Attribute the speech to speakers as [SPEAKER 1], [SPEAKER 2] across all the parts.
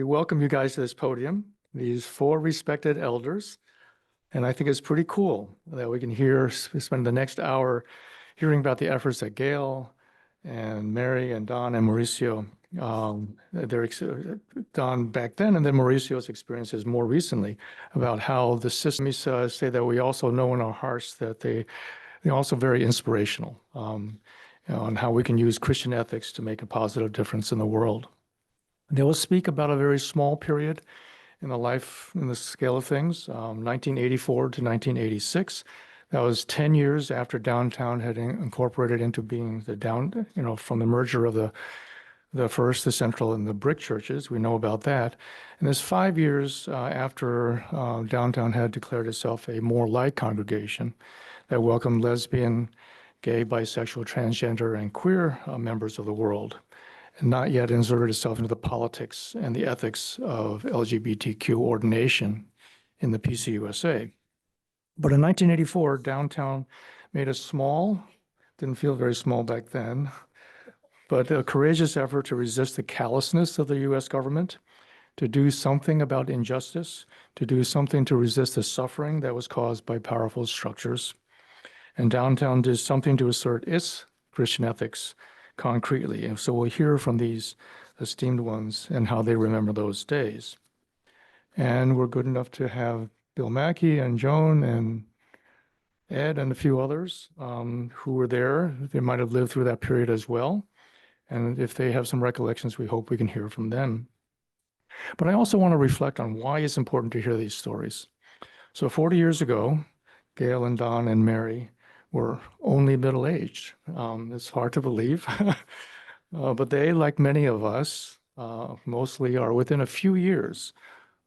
[SPEAKER 1] We welcome you guys to this podium, these four respected elders. And I think it's pretty cool that we can spend the next hour hearing about the efforts that Gail and Mary and Don and Mauricio, Don back then, and then Mauricio's experiences more recently about how the system, say that we also know in our hearts that they're also very inspirational on how we can use Christian ethics to make a positive difference in the world. They will speak about a very small period in the life, in the scale of things, 1984 to 1986. That was 10 years after downtown had incorporated into being from the merger of the First, the Central, and the Brick churches. We know about that. And it's 5 years after downtown had declared itself a more light congregation that welcomed lesbian, gay, bisexual, transgender, and queer members of the world, and not yet inserted itself into the politics and the ethics of LGBTQ ordination in the PCUSA. But in 1984, downtown made a small, didn't feel very small back then, but a courageous effort to resist the callousness of the US government, to do something about injustice, to do something to resist the suffering that was caused by powerful structures. And downtown did something to assert its Christian ethics concretely. And so we'll hear from these esteemed ones and how they remember those days. And we're good enough to have Bill Mackey and Joan and Ed and a few others who were there. They might have lived through that period as well. And if they have some recollections, we hope we can hear from them. But I also want to reflect on why it's important to hear these stories. So 40 years ago, Gail and Don and Mary were only middle-aged. It's hard to believe, but they, like many of us, mostly are within a few years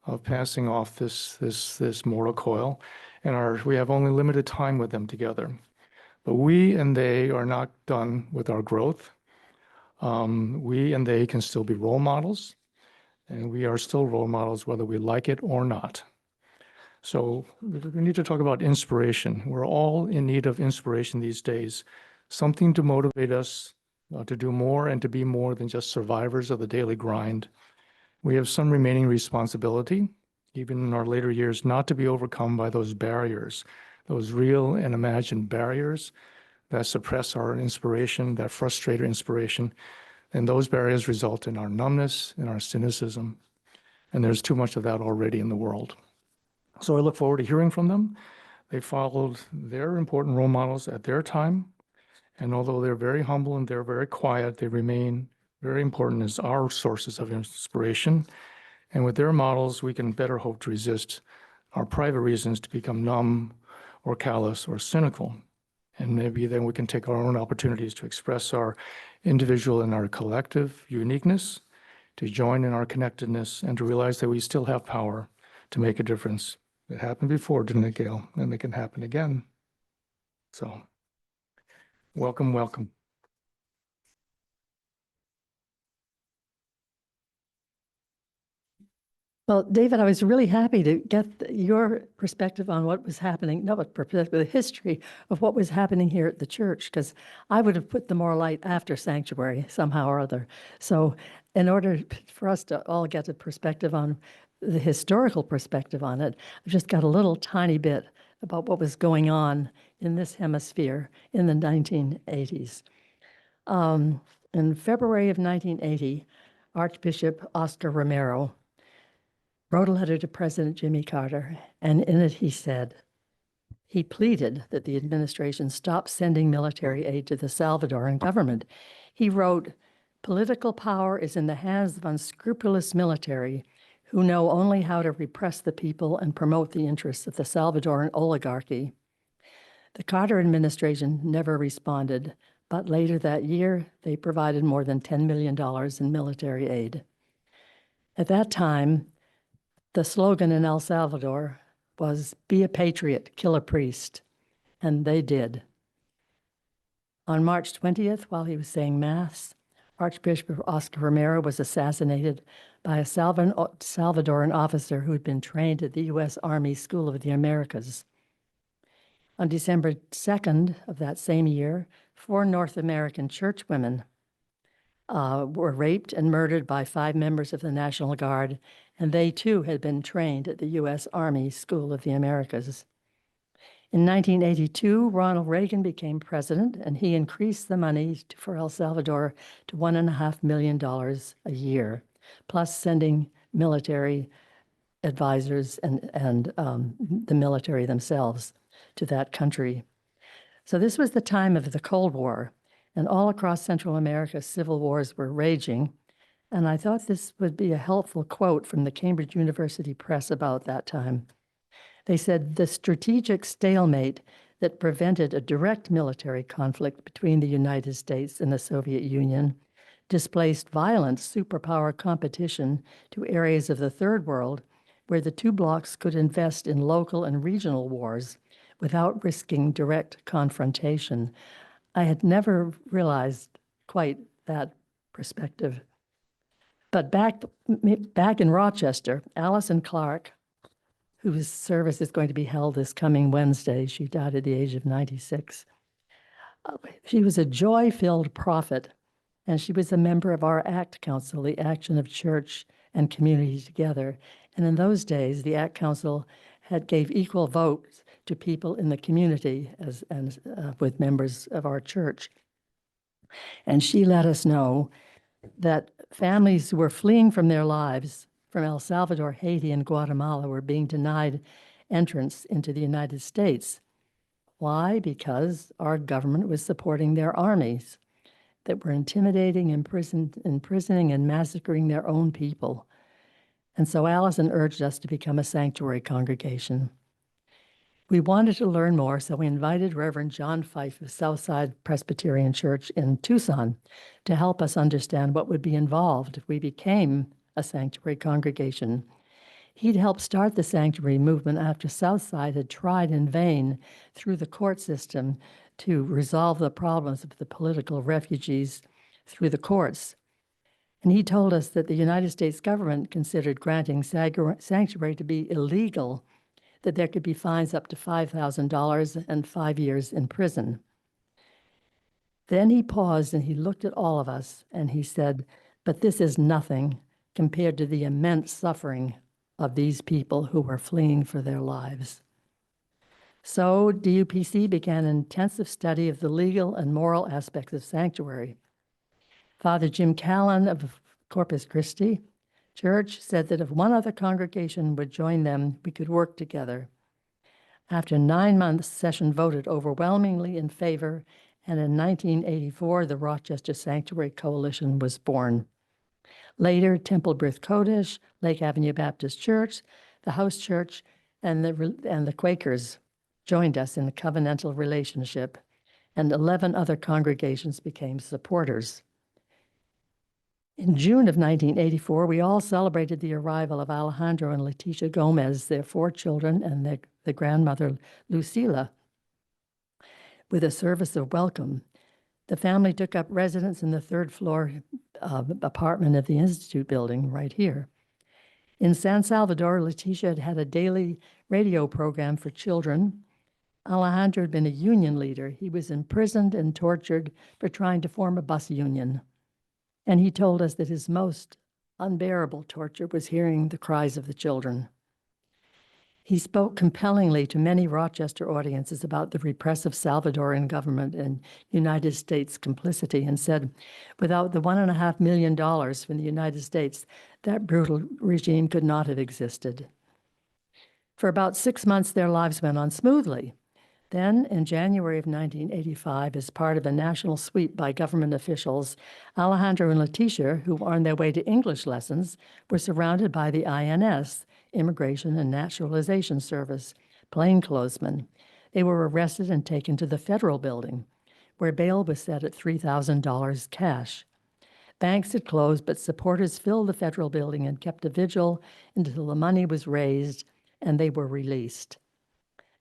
[SPEAKER 1] of passing off this mortal coil, and we have only limited time with them together. But we and they are not done with our growth. We and they can still be role models, and we are still role models whether we like it or not. So we need to talk about inspiration. We're all in need of inspiration these days, something to motivate us to do more and to be more than just survivors of the daily grind. We have some remaining responsibility, even in our later years, not to be overcome by those barriers, those real and imagined barriers that suppress our inspiration, that frustrate our inspiration. And those barriers result in our numbness and our cynicism. And there's too much of that already in the world. So I look forward to hearing from them. They followed their important role models at their time. And although they're very humble and they're very quiet, they remain very important as our sources of inspiration. And with their models, we can better hope to resist our private reasons to become numb or callous or cynical. And maybe then we can take our own opportunities to express our individual and our collective uniqueness, to join in our connectedness, and to realize that we still have power to make a difference. It happened before, didn't it, Gail? And it can happen again. So, welcome, welcome.
[SPEAKER 2] Well, David, I was really happy to get your perspective on what was happening, not what perspective, the history of what was happening here at the church, because I would have put the more light after sanctuary somehow or other. So in order for us to all get a perspective on the historical perspective on it, I've just got a little tiny bit about what was going on in this hemisphere in the 1980s. In February of 1980, Archbishop Oscar Romero wrote a letter to President Jimmy Carter, and in it he said, he pleaded that the administration stop sending military aid to the Salvadoran government. He wrote, "Political power is in the hands of unscrupulous military who know only how to repress the people and promote the interests of the Salvadoran oligarchy." The Carter administration never responded, but later that year, they provided more than $10 million in military aid. At that time, the slogan in El Salvador was, "Be a patriot, kill a priest," and they did. On March 20th, while he was saying Mass, Archbishop Oscar Romero was assassinated by a Salvadoran officer who had been trained at the U.S. Army School of the Americas. On December 2nd of that same year, 4 North American churchwomen were raped and murdered by 5 members of the National Guard, and they too had been trained at the U.S. Army School of the Americas. In 1982, Ronald Reagan became president, and he increased the money for El Salvador to $1.5 million a year, plus sending military advisors and the military themselves to that country. So this was the time of the Cold War, and all across Central America, civil wars were raging. And I thought this would be a helpful quote from the Cambridge University Press about that time. They said, "The strategic stalemate that prevented a direct military conflict between the United States and the Soviet Union displaced violent superpower competition to areas of the Third World where the two blocs could invest in local and regional wars without risking direct confrontation." I had never realized quite that perspective. But back in Rochester, Allison Clark, whose service is going to be held this coming Wednesday, she died at the age of 96. She was a joy-filled prophet, and she was a member of our ACT Council, the Action of Church and Community Together. And in those days, the ACT Council gave equal votes to people in the community with members of our church. And she let us know that families who were fleeing from their lives from El Salvador, Haiti, and Guatemala were being denied entrance into the United States. Why? Because our government was supporting their armies that were intimidating, imprisoning, and massacring their own people. And so Allison urged us to become a sanctuary congregation. We wanted to learn more, so we invited Reverend John Fife of Southside Presbyterian Church in Tucson to help us understand what would be involved if we became a sanctuary congregation. He'd helped start the sanctuary movement after Southside had tried in vain through the court system to resolve the problems of the political refugees through the courts. And he told us that the United States government considered granting sanctuary to be illegal, that there could be fines up to $5,000 and 5 years in prison. Then he paused and he looked at all of us and he said, "But this is nothing compared to the immense suffering of these people who were fleeing for their lives." So DUPC began an intensive study of the legal and moral aspects of sanctuary. Father Jim Callan of Corpus Christi Church said that if one other congregation would join them, we could work together. After 9 months, session voted overwhelmingly in favor, and in 1984, the Rochester Sanctuary Coalition was born. Later, Temple B'rith Kodesh, Lake Avenue Baptist Church, the House Church, and the Quakers joined us in the covenantal relationship, and 11 other congregations became supporters. In June of 1984, we all celebrated the arrival of Alejandro and Leticia Gomez, their 4 children, and the grandmother, Lucila, with a service of welcome. The family took up residence in the 3rd floor apartment of the Institute building right here. In San Salvador, Leticia had a daily radio program for children. Alejandro had been a union leader. He was imprisoned and tortured for trying to form a bus union. And he told us that his most unbearable torture was hearing the cries of the children. He spoke compellingly to many Rochester audiences about the repressive Salvadoran government and United States complicity and said, without the $1.5 million from the United States, that brutal regime could not have existed. For about 6 months, their lives went on smoothly. Then, in January of 1985, as part of a national sweep by government officials, Alejandro and Leticia, who were on their way to English lessons, were surrounded by the INS, Immigration and Naturalization Service, plainclothesmen. They were arrested and taken to the federal building, where bail was set at $3,000 cash. Banks had closed, but supporters filled the federal building and kept a vigil until the money was raised and they were released.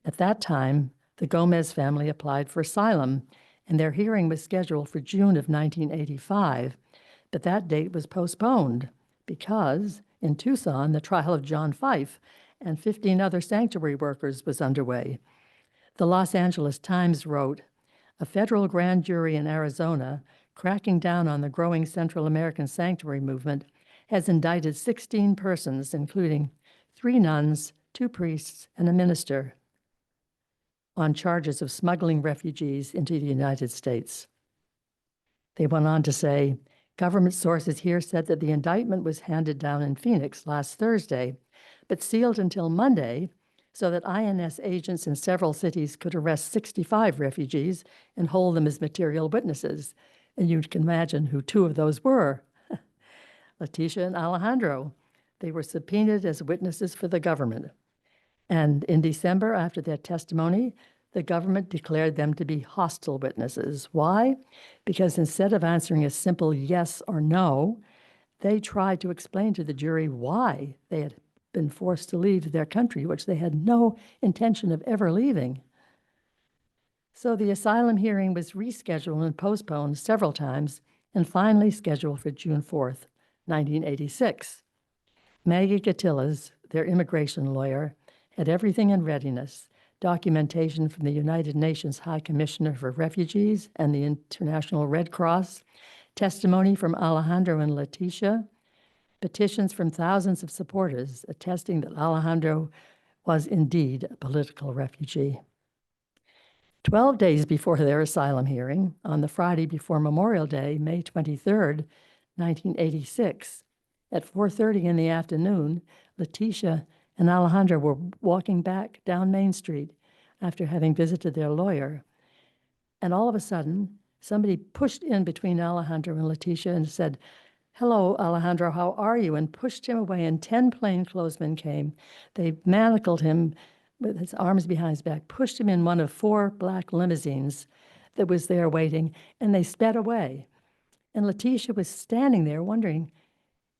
[SPEAKER 2] At that time, the Gomez family applied for asylum, and their hearing was scheduled for June of 1985, but that date was postponed because in Tucson, the trial of John Fife and 15 other sanctuary workers was underway. The Los Angeles Times wrote, "A federal grand jury in Arizona cracking down on the growing Central American sanctuary movement, has indicted 16 persons, including 3 nuns, 2 priests, and a minister, on charges of smuggling refugees into the United States. They went on to say, government sources here said that the indictment was handed down in Phoenix last Thursday, but sealed until Monday so that INS agents in several cities could arrest 65 refugees and hold them as material witnesses. And you can imagine who 2 of those were. Letitia and Alejandro. They were subpoenaed as witnesses for the government. And in December, after their testimony, the government declared them to be hostile witnesses. Why? Because instead of answering a simple yes or no, they tried to explain to the jury why they had been forced to leave their country, which they had no intention of ever leaving. So the asylum hearing was rescheduled and postponed several times and finally scheduled for June 4th, 1986. Maggie Gatillas, their immigration lawyer, had everything in readiness: documentation from the United Nations High Commissioner for Refugees and the International Red Cross, testimony from Alejandro and Letitia, petitions from thousands of supporters attesting that Alejandro was indeed a political refugee. 12 days before their asylum hearing, on the Friday before Memorial Day, May 23rd, 1986, at 4:30 in the afternoon, Letitia and Alejandro were walking back down Main Street after having visited their lawyer. And all of a sudden, somebody pushed in between Alejandro and Letitia and said, "Hello, Alejandro, how are you?" and pushed him away, and 10 plainclothesmen came. They manacled him with his arms behind his back, pushed him in one of 4 black limousines that was there waiting, and they sped away. And Letitia was standing there wondering,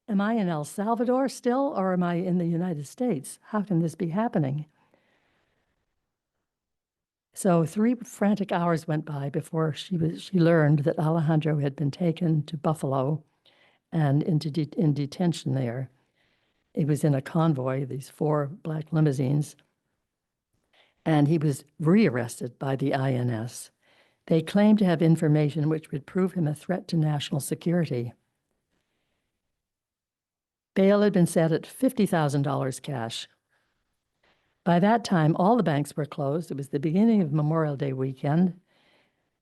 [SPEAKER 2] am I in El Salvador still, or am I in the United States? How can this be happening? So 3 frantic hours went by before she learned that Alejandro had been taken to Buffalo and in detention there. It was in a convoy, these 4 black limousines, and he was rearrested by the INS. They claimed to have information which would prove him a threat to national security. Bail had been set at $50,000 cash. By that time, all the banks were closed. It was the beginning of Memorial Day weekend.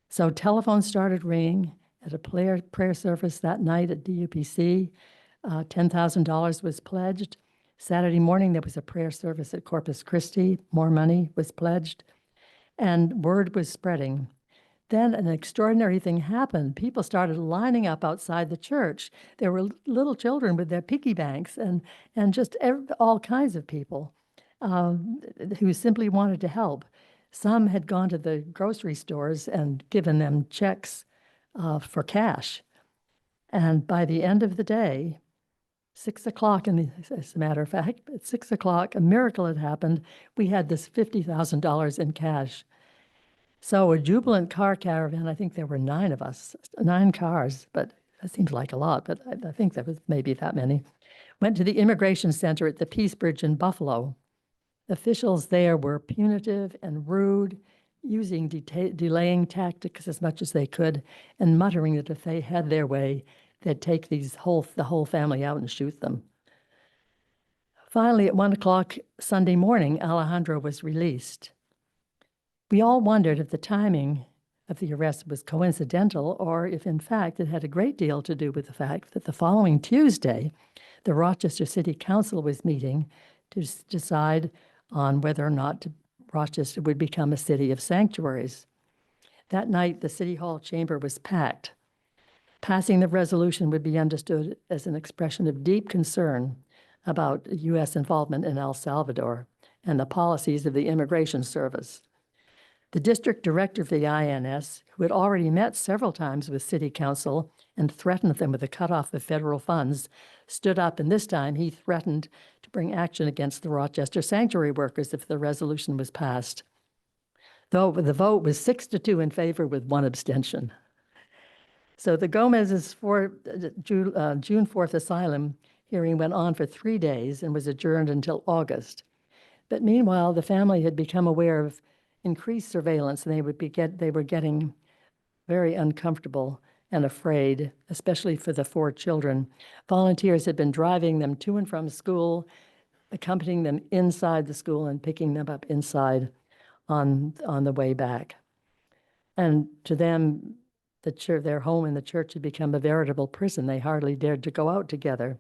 [SPEAKER 2] So telephones started ringing at a prayer service that night at DUPC. $10,000 was pledged. Saturday morning, there was a prayer service at Corpus Christi. More money was pledged. And word was spreading. Then an extraordinary thing happened. People started lining up outside the church. There were little children with their piggy banks and just all kinds of people who simply wanted to help. Some had gone to the grocery stores and given them checks for cash. And by the end of the day, 6 o'clock, as a matter of fact, at 6 o'clock, a miracle had happened. We had this $50,000 in cash. So a jubilant car caravan, I think there were 9 of us, 9 cars, but that seems like a lot, but I think there was maybe that many, went to the immigration center at the Peace Bridge in Buffalo. Officials there were punitive and rude, using delaying tactics as much as they could, and muttering that if they had their way, they'd take the whole family out and shoot them. Finally, at 1 o'clock Sunday morning, Alejandro was released. We all wondered if the timing of the arrest was coincidental or if, in fact, it had a great deal to do with the fact that the following Tuesday, the Rochester City Council was meeting to decide on whether or not Rochester would become a city of sanctuaries. That night, the City Hall chamber was packed. Passing the resolution would be understood as an expression of deep concern about U.S. involvement in El Salvador and the policies of the Immigration Service. The district director of the INS, who had already met several times with City Council and threatened them with a cutoff of federal funds, stood up, and this time he threatened to bring action against the Rochester sanctuary workers if the resolution was passed. Though the vote was 6-2 in favor with 1 abstention. So the Gomez's June 4th asylum hearing went on for 3 days and was adjourned until August. But meanwhile, the family had become aware of increased surveillance, and they were getting very uncomfortable and afraid, especially for the 4 children. Volunteers had been driving them to and from school, accompanying them inside the school and picking them up inside on the way back. And to them, their home in the church had become a veritable prison. They hardly dared to go out together.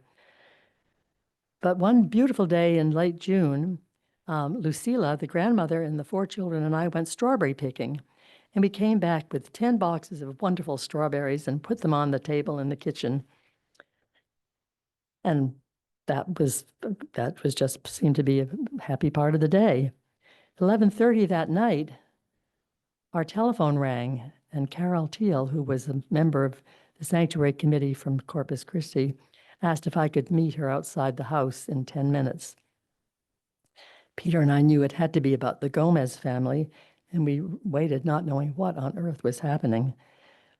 [SPEAKER 2] But one beautiful day in late June, Lucila, the grandmother, and the 4 children and I went strawberry picking. And we came back with 10 boxes of wonderful strawberries and put them on the table in the kitchen. And that was just seemed to be a happy part of the day. 11:30 that night, our telephone rang, and Carol Teal, who was a member of the Sanctuary Committee from Corpus Christi, asked if I could meet her outside the house in 10 minutes. Peter and I knew it had to be about the Gomez family, and we waited not knowing what on earth was happening.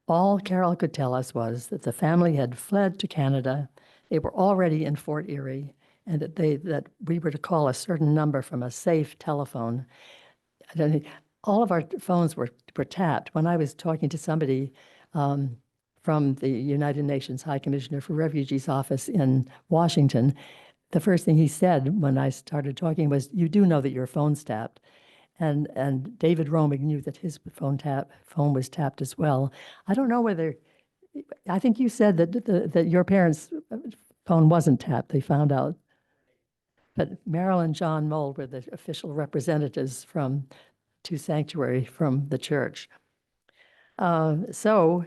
[SPEAKER 2] All Carol could tell us was that the family had fled to Canada, they were already in Fort Erie, and that we were to call a certain number from a safe telephone. All of our phones were tapped. When I was talking to somebody from the United Nations High Commissioner for Refugees office in Washington, the first thing he said when I started talking was, "You do know that your phone's tapped." And David Romig knew that his phone was tapped as well. I don't know whether, I think you said that your parents' phone wasn't tapped. They found out. But Meryl and John Mold were the official representatives to Sanctuary from the church. So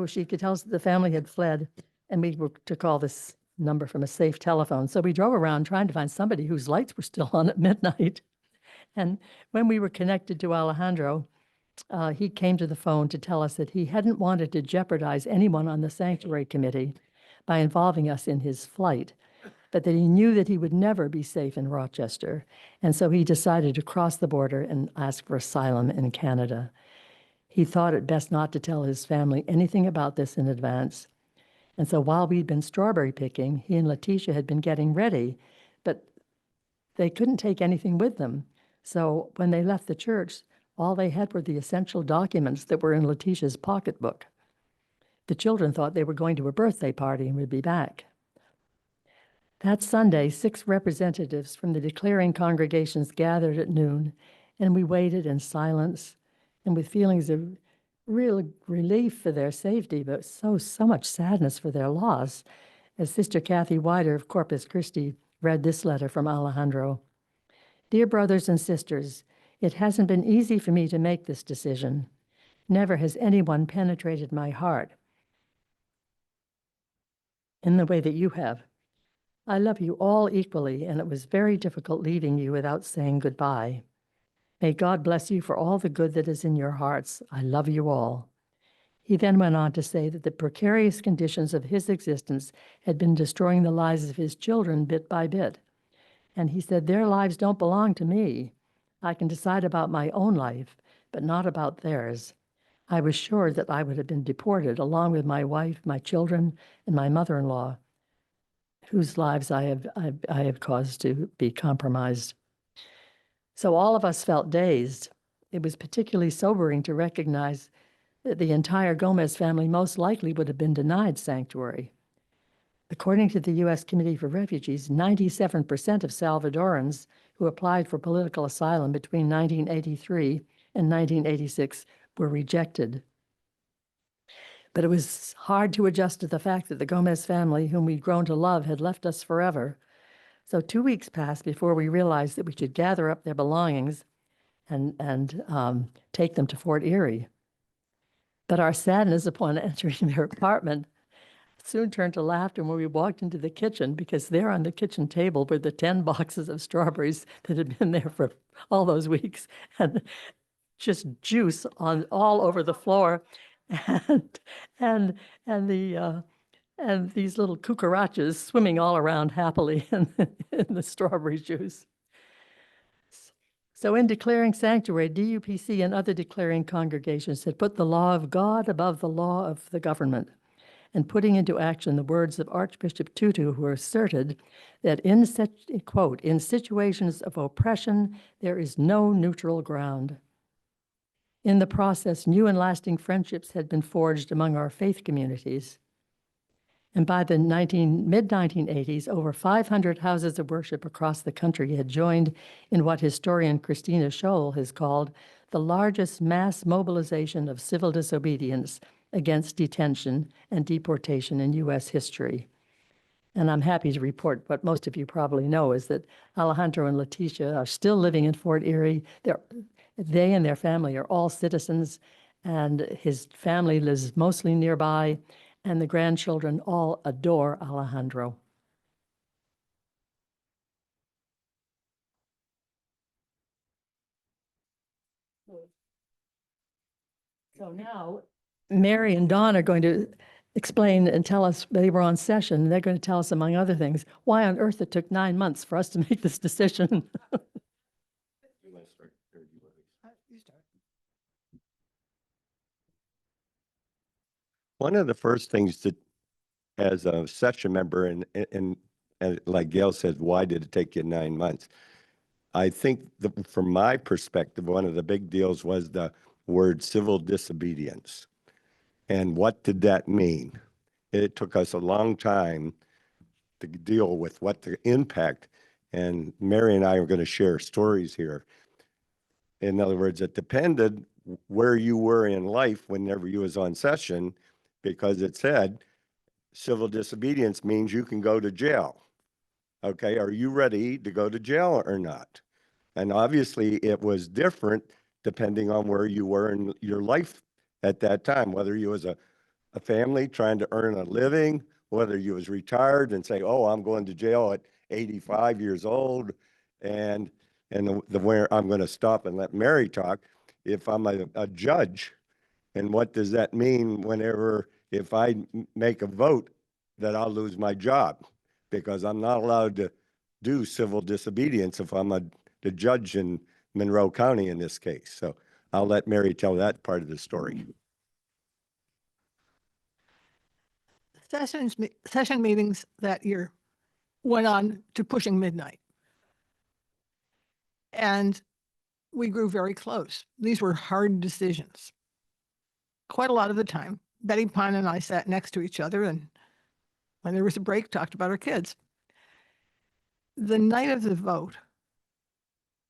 [SPEAKER 2] she could tell us that the family had fled, and we were to call this number from a safe telephone. So we drove around trying to find somebody whose lights were still on at midnight. And when we were connected to Alejandro, he came to the phone to tell us that he hadn't wanted to jeopardize anyone on the Sanctuary Committee by involving us in his flight, but that he knew that he would never be safe in Rochester. And so he decided to cross the border and ask for asylum in Canada. He thought it best not to tell his family anything about this in advance. And so while we'd been strawberry picking, he and Letitia had been getting ready, but they couldn't take anything with them. So when they left the church, all they had were the essential documents that were in Letitia's pocketbook. The children thought they were going to a birthday party and would be back. That Sunday, 6 representatives from the declaring congregations gathered at noon, and we waited in silence and with feelings of real relief for their safety, but so much sadness for their loss, as Sister Kathy Wider of Corpus Christi read this letter from Alejandro. "Dear brothers and sisters, it hasn't been easy for me to make this decision. Never has anyone penetrated my heart in the way that you have. I love you all equally, and it was very difficult leaving you without saying goodbye. May God bless you for all the good that is in your hearts. I love you all." He then went on to say that the precarious conditions of his existence had been destroying the lives of his children bit by bit. And he said, "Their lives don't belong to me. I can decide about my own life, but not about theirs. I was sure that I would have been deported along with my wife, my children, and my mother-in-law, whose lives I have caused to be compromised." So all of us felt dazed. It was particularly sobering to recognize that the entire Gomez family most likely would have been denied sanctuary. According to the U.S. Committee for Refugees, 97% of Salvadorans who applied for political asylum between 1983 and 1986 were rejected. But it was hard to adjust to the fact that the Gomez family, whom we'd grown to love, had left us forever. So 2 weeks passed before we realized that we should gather up their belongings and take them to Fort Erie. But our sadness upon entering their apartment soon turned to laughter when we walked into the kitchen, because there on the kitchen table were the 10 boxes of strawberries that had been there for all those weeks, and just juice all over the floor, and these little cucarachas swimming all around happily in the strawberry juice. So in declaring sanctuary, DUPC and other declaring congregations had put the law of God above the law of the government, and putting into action the words of Archbishop Tutu, who asserted that in such, quote, "in situations of oppression, there is no neutral ground." In the process, new and lasting friendships had been forged among our faith communities. And by the mid-1980s, over 500 houses of worship across the country had joined in what historian Christina Scholl has called the largest mass mobilization of civil disobedience against detention and deportation in U.S. history. And I'm happy to report what most of you probably know is that Alejandro and Leticia are still living in Fort Erie. They and their family are all citizens, and his family lives mostly nearby, and the grandchildren all adore Alejandro. So now, Mary and Dawn are going to explain and tell us, they were on session, they're going to tell us, among other things, why on earth it took 9 months for us to make this decision.
[SPEAKER 3] One of the first things that, as a session member, and like Gail said, why did it take you 9 months? I think from my perspective, one of the big deals was the word civil disobedience. And what did that mean? It took us a long time to deal with what the impact, and Mary and I are going to share stories here. In other words, it depended where you were in life whenever you was on session, because it said civil disobedience means you can go to jail. Okay, are you ready to go to jail or not? And obviously it was different depending on where you were in your life at that time, whether you was a family trying to earn a living, whether you was retired and say, oh, I'm going to jail at 85 years old, and where I'm going to stop and let Mary talk. If I'm a judge, and what does that mean whenever, if I make a vote, that I'll lose my job because I'm not allowed to do civil disobedience if I'm the judge in Monroe County in this case. So I'll let Mary tell that part of the story.
[SPEAKER 4] Session meetings that year went on to pushing midnight. And we grew very close. These were hard decisions. Quite a lot of the time, Betty Pine and I sat next to each other, and when there was a break, talked about our kids. The night of the vote,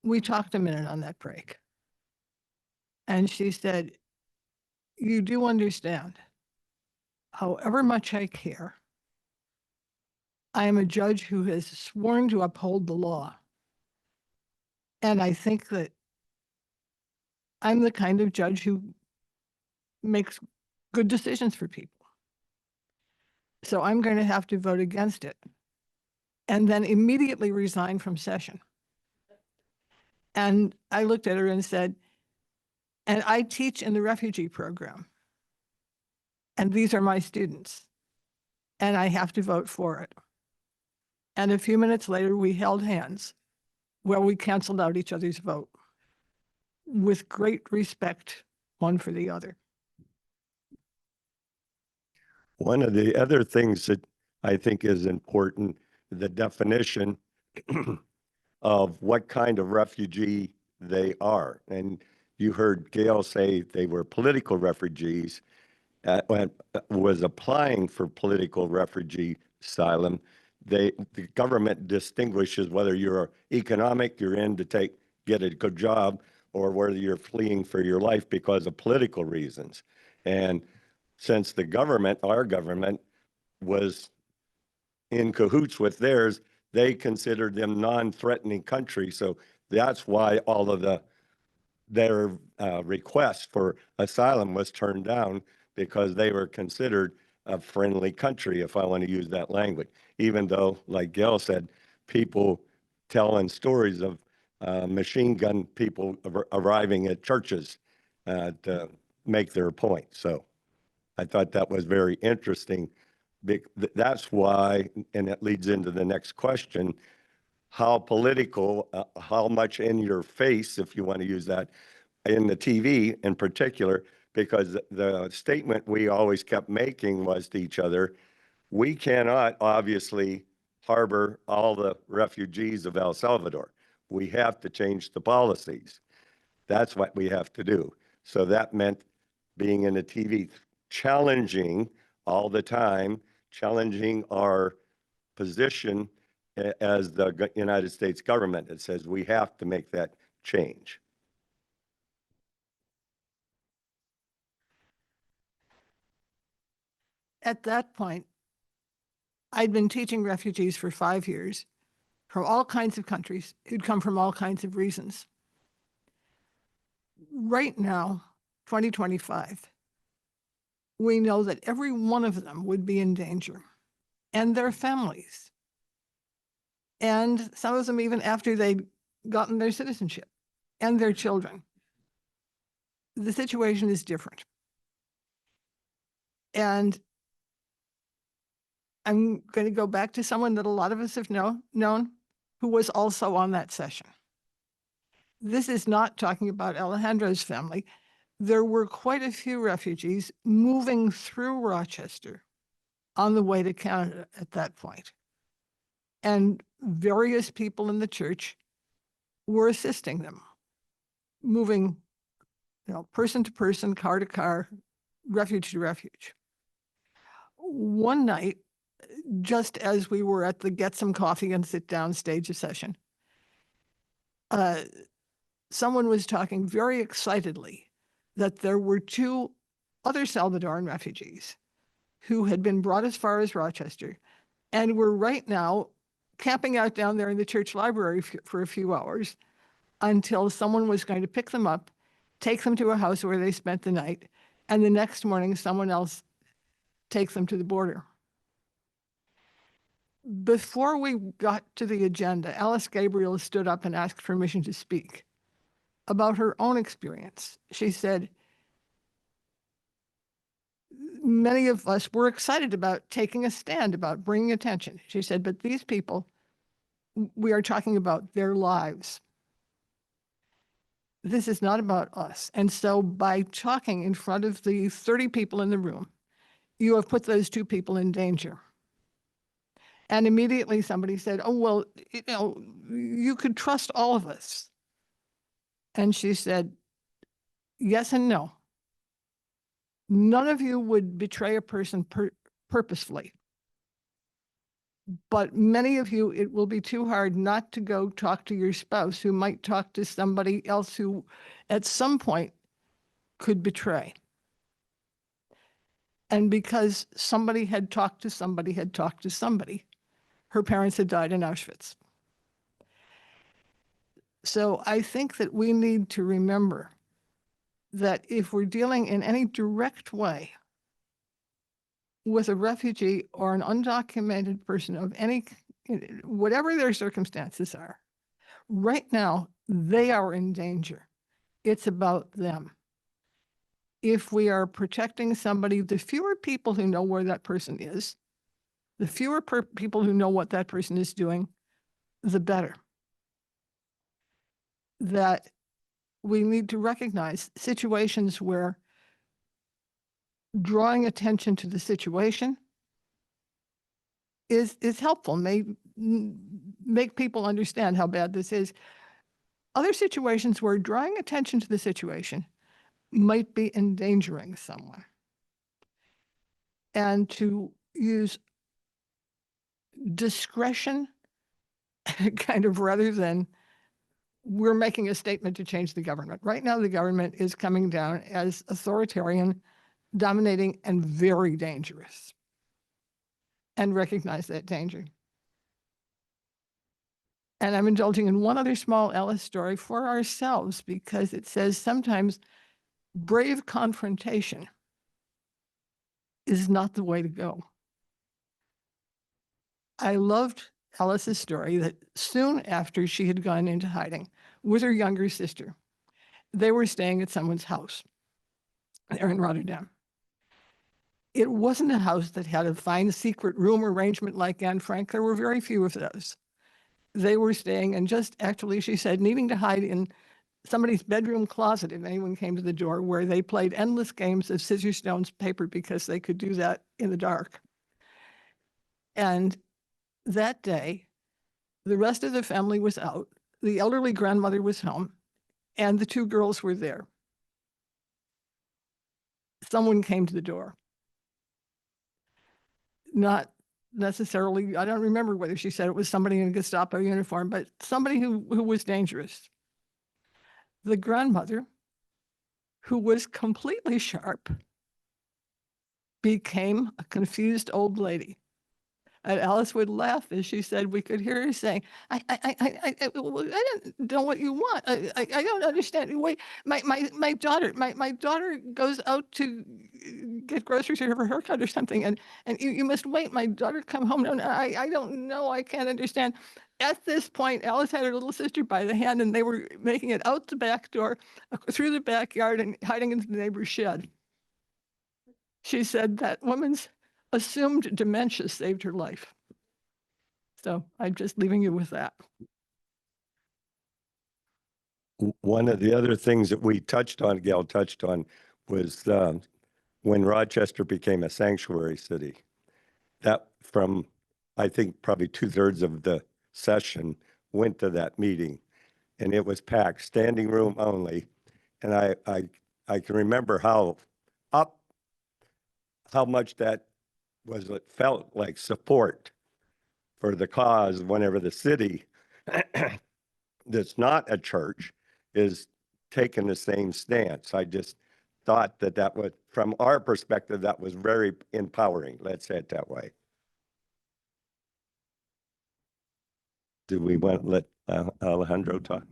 [SPEAKER 4] we talked a minute on that break. And she said, you do understand, however much I care, I am a judge who has sworn to uphold the law. And I think that I'm the kind of judge who makes good decisions for people. So I'm going to have to vote against it. And then immediately resign from session. And I looked at her and said, and I teach in the refugee program. And these are my students. And I have to vote for it. And a few minutes later, we held hands. Well, we canceled out each other's vote with great respect, one for the other.
[SPEAKER 3] One of the other things that I think is important, the definition of what kind of refugee they are. And you heard Gail say they were political refugees, was applying for political refugee asylum. The government distinguishes whether you're economic, you're in to get a good job, or whether you're fleeing for your life because of political reasons. And since the government, our government, was in cahoots with theirs, they considered them non-threatening countries. So that's why all of their request for asylum was turned down, because they were considered a friendly country, if I want to use that language. Even though, like Gail said, people telling stories of machine gun people arriving at churches to make their point. So I thought that was very interesting. That's why, and it leads into the next question, how political, how much in your face, if you want to use that, in the TV in particular, because the statement we always kept making was to each other, we cannot obviously harbor all the refugees of El Salvador. We have to change the policies. That's what we have to do. So that meant being in the TV, challenging all the time, challenging our position as the United States government. It says we have to make that change.
[SPEAKER 4] At that point, I'd been teaching refugees for 5 years from all kinds of countries who'd come from all kinds of reasons. Right now, 2025, we know that every one of them would be in danger, and their families, and some of them even after they'd gotten their citizenship, and their children. The situation is different. And I'm going to go back to someone that a lot of us have known who was also on that session. This is not talking about Alejandro's family. There were quite a few refugees moving through Rochester on the way to Canada at that point. And various people in the church were assisting them, moving, person to person, car to car, refuge to refuge. One night, just as we were at the get some coffee and sit down stage of session, someone was talking very excitedly that there were 2 other Salvadoran refugees who had been brought as far as Rochester and were right now camping out down there in the church library for a few hours until someone was going to pick them up, take them to a house where they spent the night, and the next morning someone else takes them to the border. Before we got to the agenda, Alice Gabriel stood up and asked permission to speak about her own experience. She said, many of us were excited about taking a stand, about bringing attention. She said, but these people, we are talking about their lives. This is not about us. And so by talking in front of the 30 people in the room, you have put those 2 people in danger. And immediately somebody said, oh, well, you could trust all of us. And she said, yes and no. None of you would betray a person purposefully. But many of you, it will be too hard not to go talk to your spouse who might talk to somebody else who at some point could betray. And because somebody had talked to somebody, her parents had died in Auschwitz. So I think that we need to remember that if we're dealing in any direct way with a refugee or an undocumented person of any, whatever their circumstances are, right now, they are in danger. It's about them. If we are protecting somebody, the fewer people who know where that person is, the fewer people who know what that person is doing, the better. That we need to recognize situations where drawing attention to the situation is helpful, may make people understand how bad this is. Other situations where drawing attention to the situation might be endangering someone. And to use discretion kind of rather than we're making a statement to change the government. Right now, the government is coming down as authoritarian, dominating, and very dangerous. And recognize that danger. And I'm indulging in one other small Ellis story for ourselves because it says sometimes brave confrontation is not the way to go. I loved Alice's story that soon after she had gone into hiding with her younger sister, they were staying at someone's house there in Rotterdam. It wasn't a house that had a fine secret room arrangement like Anne Frank. There were very few of those. They were staying and just actually, she said, needing to hide in somebody's bedroom closet if anyone came to the door, where they played endless games of scissors, stones, paper because they could do that in the dark. And that day, the rest of the family was out. The elderly grandmother was home, and the 2 girls were there. someone came to the door. Not necessarily, I don't remember whether she said it was somebody in a Gestapo uniform, but somebody who was dangerous. The grandmother, who was completely sharp, became a confused old lady. And Alice would laugh as she said, we could hear her saying, I don't know what you want. I don't understand. Wait, my daughter goes out to get groceries or have her haircut or something. And you must wait. My daughter come home. No, I don't know. I can't understand. At this point, Alice had her little sister by the hand and they were making it out the back door, through the backyard and hiding into the neighbor's shed. She said that woman's assumed dementia saved her life. So I'm just leaving you with that.
[SPEAKER 3] One of the other things that we touched on, Gail touched on, was when Rochester became a sanctuary city. That from, I think, probably 2/3 of the session went to that meeting, and it was packed, standing room only. And I can remember how much that was, it felt like support for the cause whenever the city that's not a church is taking the same stance. I just thought that was, from our perspective, that was very empowering. Let's say it that way. Do we want to let Alejandro talk?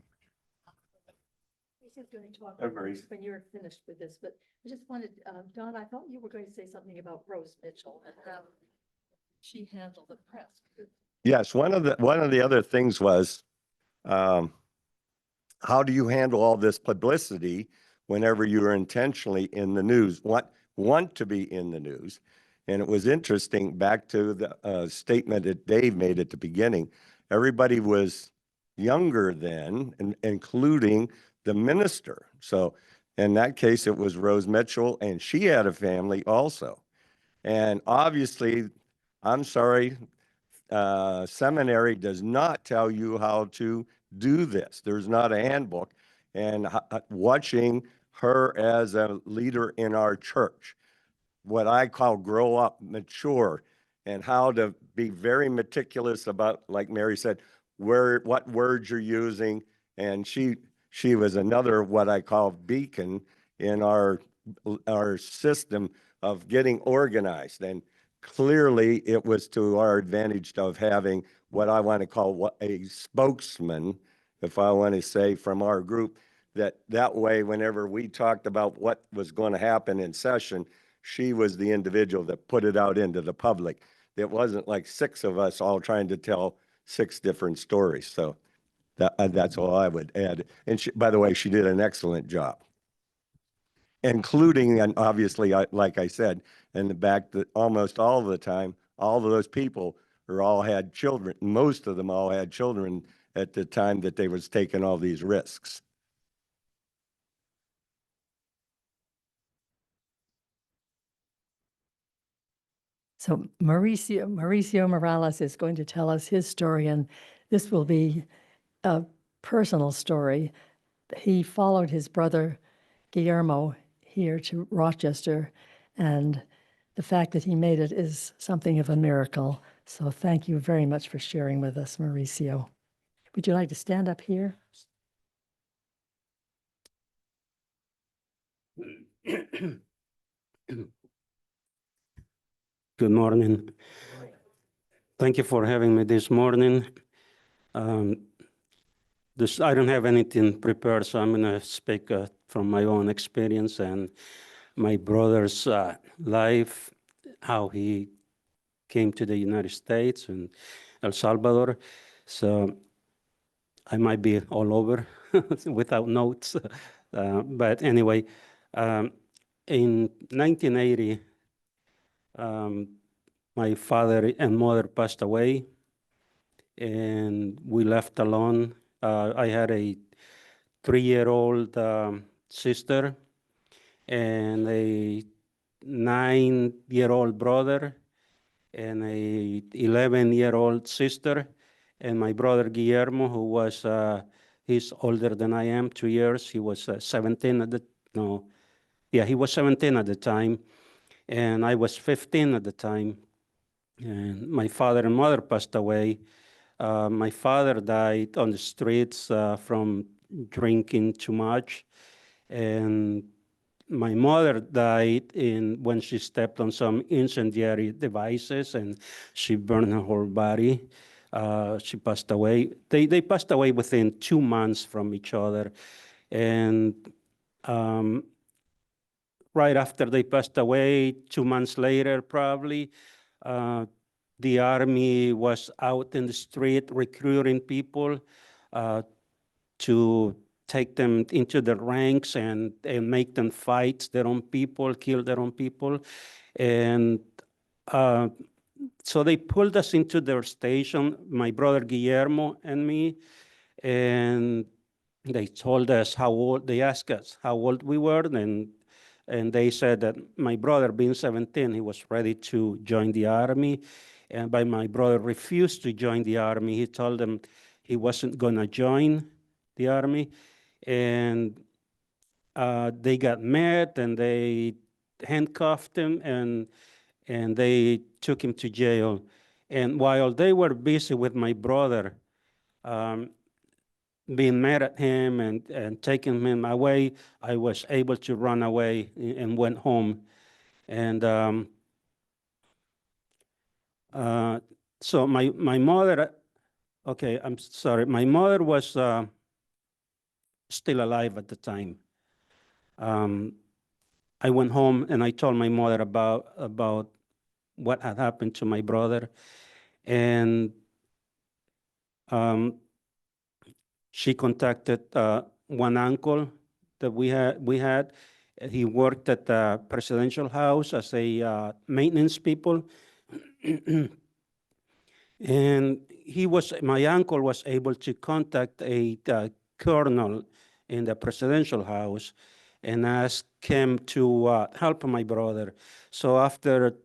[SPEAKER 2] He's going to talk
[SPEAKER 3] Oh, Maurice.
[SPEAKER 2] when you're finished with this, but I just wanted, Don, I thought you were going to say something about Rose Mitchell and how she handled the press.
[SPEAKER 3] Yes, one of the other things was, how do you handle all this publicity whenever you are intentionally in the news, want to be in the news? And it was interesting, back to the statement that Dave made at the beginning, everybody was younger then, including the minister. So in that case, it was Rose Mitchell, and she had a family also. And obviously, I'm sorry, seminary does not tell you how to do this. There's not a handbook. And watching her as a leader in our church, what I call grow up, mature, and how to be very meticulous about, like Mary said, what words you're using. And she was another, what I call beacon in our system of getting organized. And clearly it was to our advantage of having what I want to call a spokesman, if I want to say, from our group, that way, whenever we talked about what was going to happen in session, she was the individual that put it out into the public. It wasn't like 6 of us all trying to tell 6 different stories. So that's all I would add. And she, by the way, she did an excellent job, including, and obviously, like I said, in the back, that almost all of the time, all of those people all had children. Most of them all had children at the time that they was taking all these risks.
[SPEAKER 2] So Mauricio Morales is going to tell us his story, and this will be a personal story. He followed his brother Guillermo here to Rochester, and the fact that he made it is something of a miracle. So thank you very much for sharing with us, Mauricio. Would you like to stand up here?
[SPEAKER 5] Good morning. Thank you for having me this morning. I don't have anything prepared, so I'm going to speak from my own experience and my brother's life, how he came to the United States and El Salvador. So I might be all over without notes. But anyway, in 1980, my father and mother passed away, and we left alone. I had a 3-year-old sister and a 9-year-old brother and a 11-year-old sister, and my brother Guillermo, who was he's older than I am, 2 years. He was 17 at the Yeah, he was 17 at the time, and I was 15 at the time. And my father and mother passed away. My father died on the streets from drinking too much, and my mother died when she stepped on some incendiary devices and she burned her whole body. She passed away. They passed away within 2 months from each other. And right after they passed away, 2 months later, probably, the army was out in the street recruiting people to take them into the ranks and make them fight their own people, kill their own people. And so they pulled us into their station, my brother Guillermo and me, and they told us how old, they asked us how old we were, and they said that my brother, being 17, he was ready to join the army. And by my brother refused to join the army, he told them he wasn't gonna join the army. And they got mad and they handcuffed him and they took him to jail. And while they were busy with my brother, being mad at him and taking him away, I was able to run away and went home. And so my mother, okay, I'm sorry, my mother was still alive at the time. I went home and I told my mother about what had happened to my brother, and she contacted one uncle that we had. He worked at the presidential house as a maintenance people. And my uncle was able to contact a colonel in the presidential house and ask him to help my brother. So after,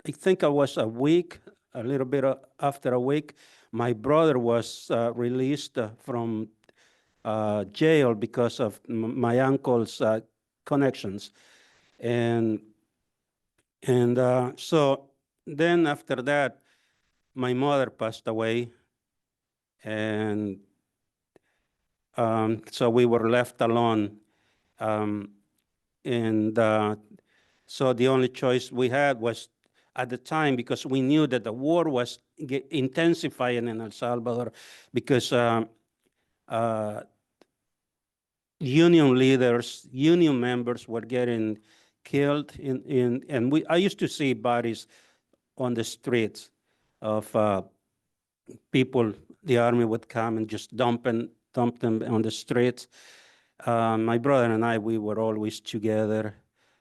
[SPEAKER 5] I think it was a week, a little bit after a week, my brother was released from jail because of my uncle's connections. And so then after that, my mother passed away, and so we were left alone. So the only choice we had was at the time, because we knew that the war was intensifying in El Salvador, because union leaders, union members were getting killed and I used to see bodies on the streets of people. The army would come and just dump them on the streets. My brother and I, we were always together.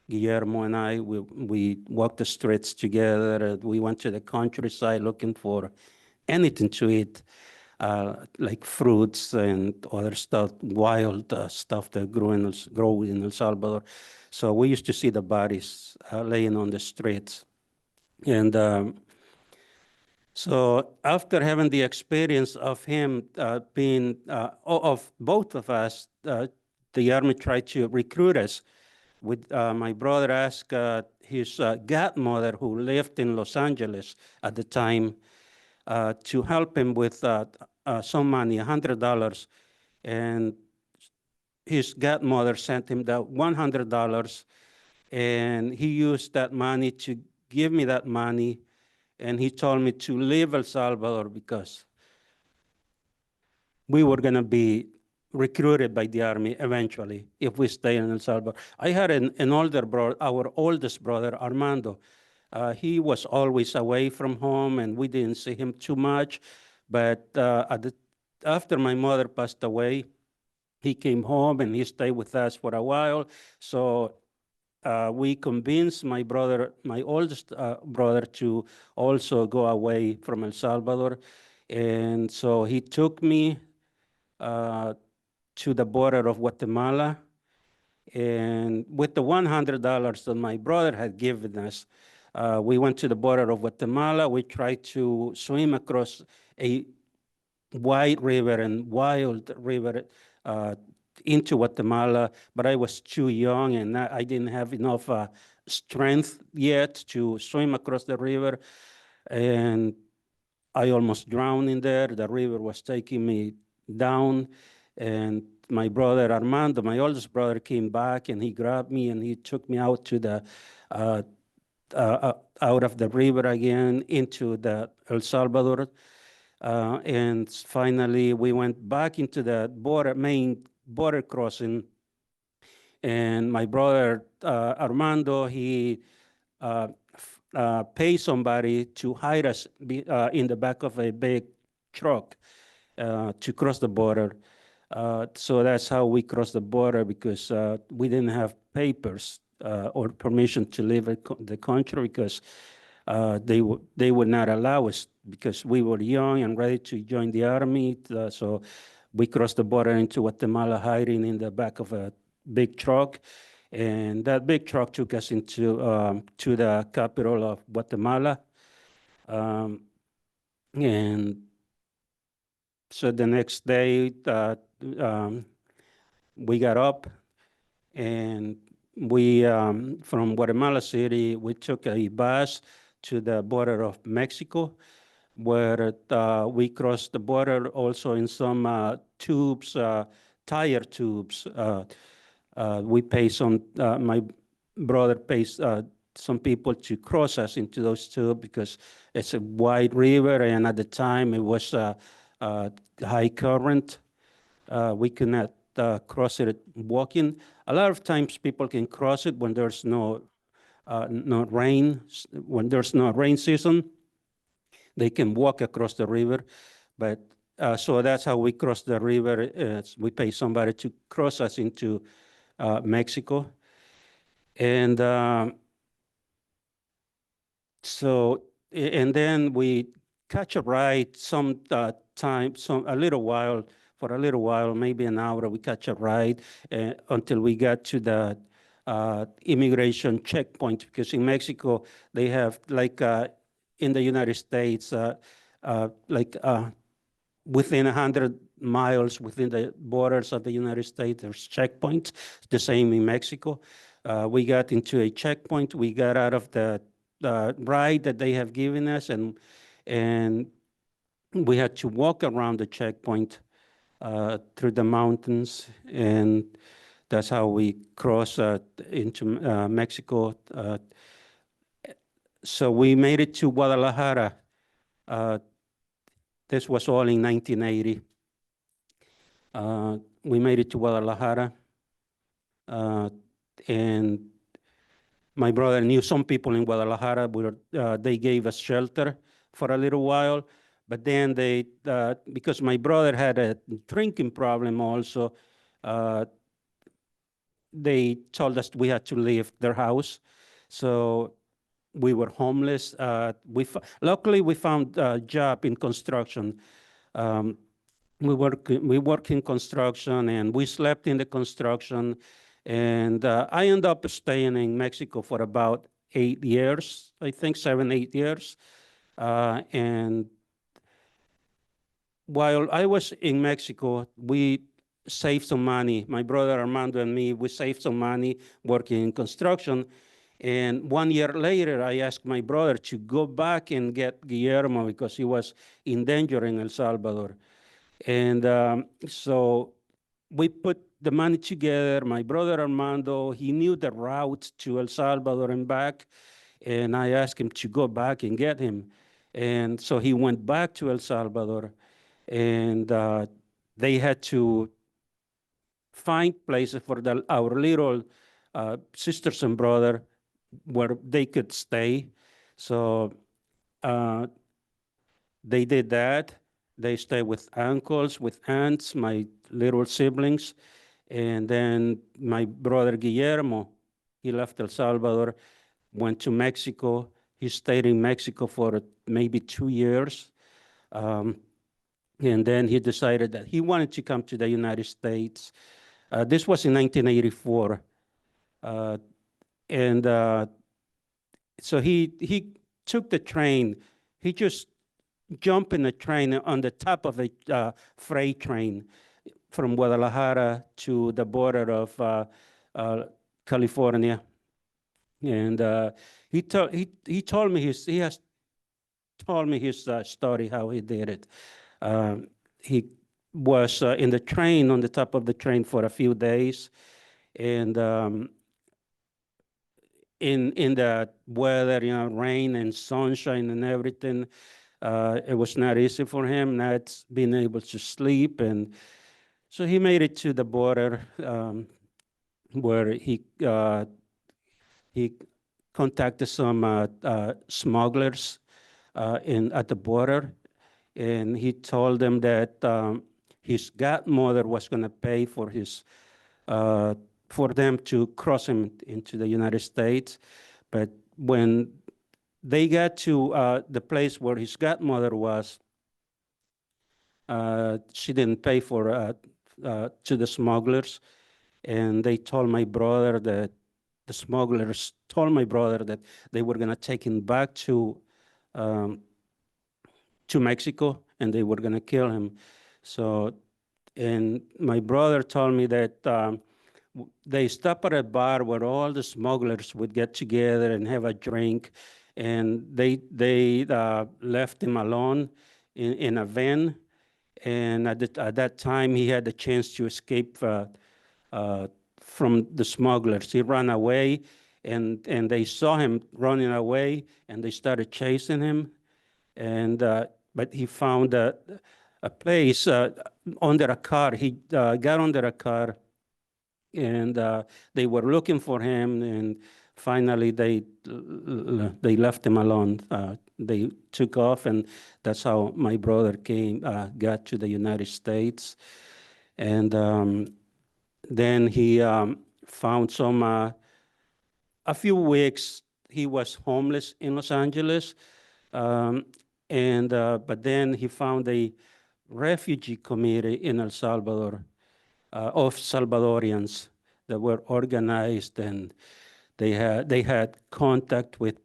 [SPEAKER 5] Guillermo and I, we walked the streets together. We went to the countryside looking for anything to eat, like fruits and other stuff, wild stuff that grow in El Salvador. So we used to see the bodies laying on the streets. And so after having the experience of him of both of us, the army tried to recruit us. My brother asked his godmother, who lived in Los Angeles at the time, to help him with some money, $100. And his godmother sent him that $100, and he used that money to give me that money. And he told me to leave El Salvador because we were going to be recruited by the army eventually if we stay in El Salvador. I had an older brother, our oldest brother, Armando. He was always away from home, and we didn't see him too much. But after my mother passed away, he came home and he stayed with us for a while. So we convinced my oldest brother, to also go away from El Salvador. And so he took me to the border of Guatemala. And with the $100 that my brother had given us, we went to the border of Guatemala. We tried to swim across a wide river and wild river into Guatemala, but I was too young and I didn't have enough strength yet to swim across the river. And I almost drowned in there. The river was taking me down. And my brother Armando, my oldest brother, came back and he grabbed me and he took me out to the out of the river again into the El Salvador. And finally, we went back into the main border crossing. And my brother Armando, he paid somebody to hide us in the back of a big truck to cross the border. So that's how we crossed the border, because we didn't have papers or permission to leave the country, because they would not allow us, because we were young and ready to join the army. So we crossed the border into Guatemala, hiding in the back of a big truck. And that big truck took us into to the capital of Guatemala. And so the next day, we got up and we, from Guatemala City, we took a bus to the border of Mexico, where we crossed the border also in some tubes, tire tubes. We pay some, my brother pays some people to cross us into those tubes, because it's a wide river, and at the time it was high current. We could not cross it walking. A lot of times people can cross it when there's no rain. When there's no rain season, they can walk across the river. But so that's how we cross the river. We pay somebody to cross us into Mexico. And and then we catch a ride for a little while, maybe an hour, we catch a ride until we got to the immigration checkpoint, because in Mexico, they have, like in the United States, within 100 miles within the borders of the United States, there's checkpoints. The same in Mexico. We got into a checkpoint. We got out of the ride that they have given us, and we had to walk around the checkpoint through the mountains, and that's how we crossed into Mexico. So we made it to Guadalajara. This was all in 1980. We made it to Guadalajara, and my brother knew some people in Guadalajara. They gave us shelter for a little while, but then they, because my brother had a drinking problem also, they told us we had to leave their house. So we were homeless. Luckily, we found a job in construction. We work in construction, and we slept in the construction. And I ended up staying in Mexico for about 8 years, I think 7, 8 years. And while I was in Mexico, we saved some money. My brother Armando and me, we saved some money working in construction. And 1 year later, I asked my brother to go back and get Guillermo, because he was in danger in El Salvador. And so we put the money together. My brother Armando, he knew the route to El Salvador and back. And I asked him to go back and get him. And so he went back to El Salvador. And they had to find places for our little sisters and brother where they could stay. So they did that. They stayed with uncles, with aunts, my little siblings. And then my brother Guillermo, he left El Salvador, went to Mexico. He stayed in Mexico for maybe 2 years. And then he decided that he wanted to come to the United States. This was in 1984. So he took the train. He just jumped in the train on the top of a freight train from Guadalajara to the border of California. And he told me he has told me his story, how he did it. He was in the train, on the top of the train for a few days. And in the weather, rain and sunshine and everything, it was not easy for him, not being able to sleep. And so he made it to the border, where he contacted some smugglers at the border, and he told them that his godmother was going to pay for for them to cross him into the United States. But when they got to the place where his godmother was, she didn't pay for to the smugglers, and they told my brother that the smugglers told my brother that they were going to take him back to Mexico, and they were going to kill him. So, and my brother told me that they stopped at a bar where all the smugglers would get together and have a drink, and they left him alone in a van. And at that time, he had the chance to escape from the smugglers. He ran away, and they saw him running away, and they started chasing him. And but he found a place under a car. He got under a car, and they were looking for him. And finally, they left him alone. They took off, and that's how my brother got to the United States. And then he found a few weeks, he was homeless in Los Angeles. But then he found a refugee committee in El Salvador of Salvadorians that were organized, and they had contact with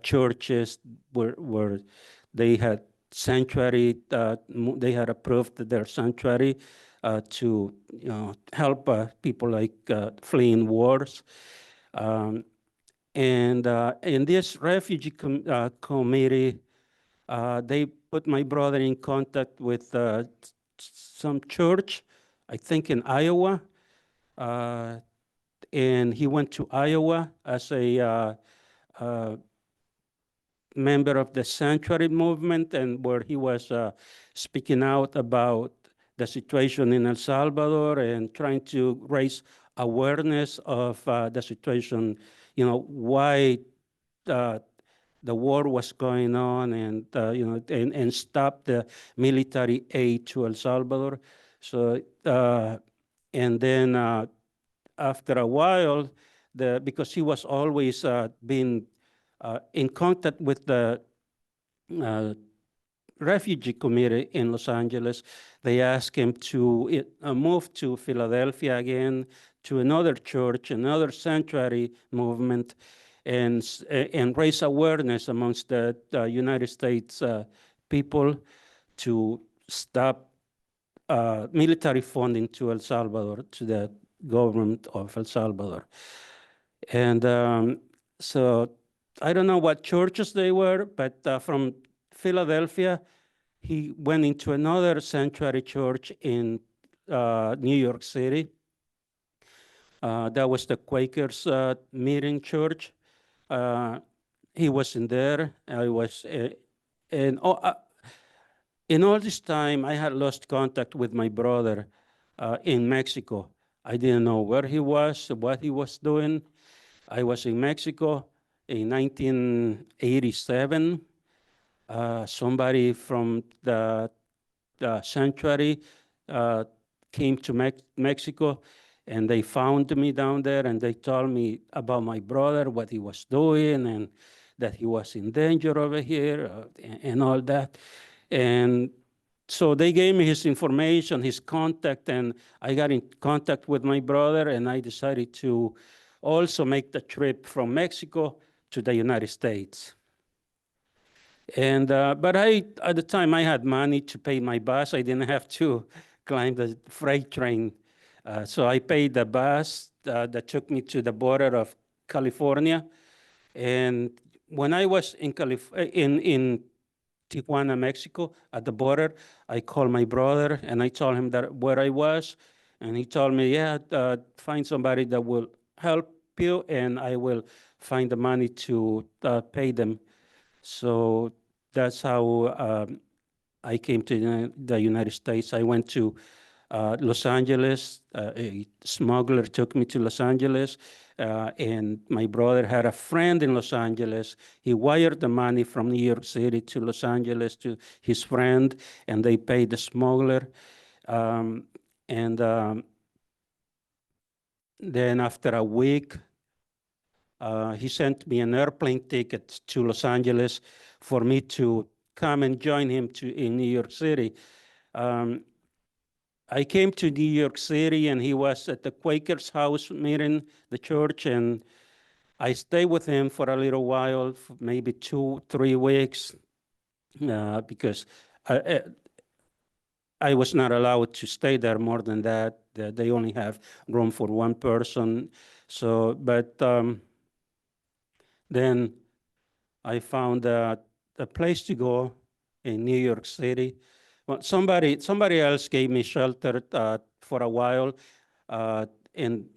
[SPEAKER 5] churches where they had sanctuary. They had approved their sanctuary to help people like fleeing wars. And in this refugee committee, they put my brother in contact with some church, I think in Iowa. And he went to Iowa as a member of the sanctuary movement, and where he was speaking out about the situation in El Salvador and trying to raise awareness of the situation, why the war was going on, and and stop the military aid to El Salvador. So and then after a while, because he was always been in contact with the refugee committee in Los Angeles, they asked him to move to Philadelphia again, to another church, another sanctuary movement, and raise awareness amongst the United States people to stop military funding to El Salvador, to the government of El Salvador. And so I don't know what churches they were, but from Philadelphia, he went into another sanctuary church in New York City. That was the Quakers meeting church. He was in there. I was, in all this time, I had lost contact with my brother in Mexico. I didn't know where he was, what he was doing. I was in Mexico in 1987. Somebody from the sanctuary came to Mexico, and they found me down there, and they told me about my brother, what he was doing, and that he was in danger over here, and all that. And so they gave me his information, his contact, and I got in contact with my brother, and I decided to also make the trip from Mexico to the United States. And but at the time, I had money to pay my bus. I didn't have to climb the freight train. So I paid the bus that took me to the border of California. And when I was in in Tijuana, Mexico, at the border, I called my brother and I told him that where I was, and he told me, yeah, find somebody that will help you, and I will find the money to pay them. So that's how I came to the United States. I went to Los Angeles. A smuggler took me to Los Angeles, and my brother had a friend in Los Angeles. He wired the money from New York City to Los Angeles to his friend, and they paid the smuggler. And then after a week, he sent me an airplane ticket to Los Angeles for me to come and join him in New York City. I came to New York City, and he was at the Quakers house meeting, the church, and I stayed with him for a little while, for maybe 2-3 weeks, because I was not allowed to stay there more than that. They only have room for one person. So, but then I found a place to go in New York City. Well, somebody else gave me shelter for a while in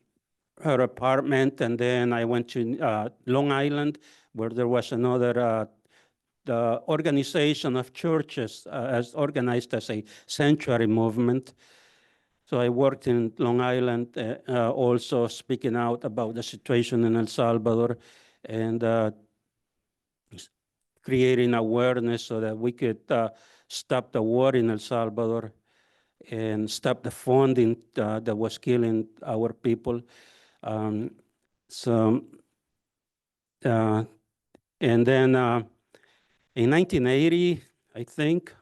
[SPEAKER 5] her apartment, and then I went to Long Island, where there was another the organization of churches as organized as a sanctuary movement. So I worked in Long Island, also speaking out about the situation in El Salvador, and creating awareness so that we could stop the war in El Salvador and stop the funding that was killing our people. And then in 1980, I think,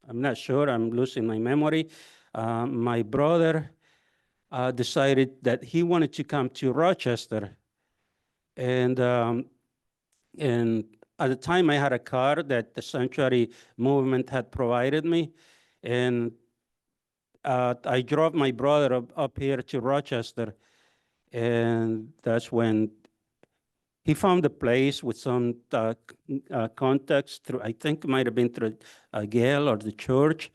[SPEAKER 5] I'm not sure, I'm losing my memory, my brother decided that he wanted to come to Rochester. And at the time, I had a car that the sanctuary movement had provided me. And I drove my brother up here to Rochester. And that's when he found a place with some contacts through, I think it might have been through Gail or the church.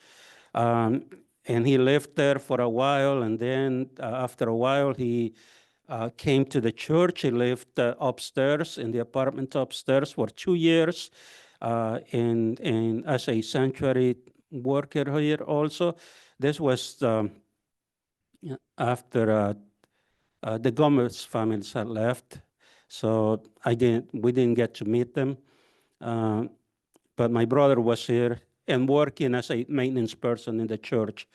[SPEAKER 5] And he lived there for a while. And then after a while, he came to the church. He lived upstairs in the apartment upstairs for 2 years, and as a sanctuary worker here also. This was after the Gomez families had left, so we didn't get to meet them. But my brother was here and working as a maintenance person in the church.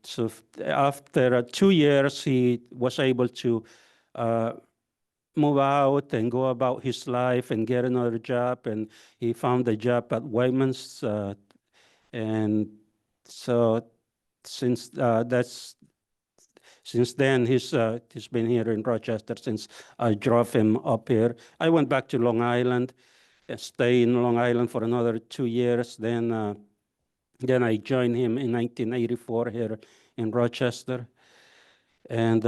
[SPEAKER 5] So after 2 years, he was able to move out and go about his life and get another job. And he found a job at Wegmans. And so since then, he's been here in Rochester since I drove him up here. I went back to Long Island, stayed in Long Island for another 2 years. Then I joined him in 1984 here in Rochester. And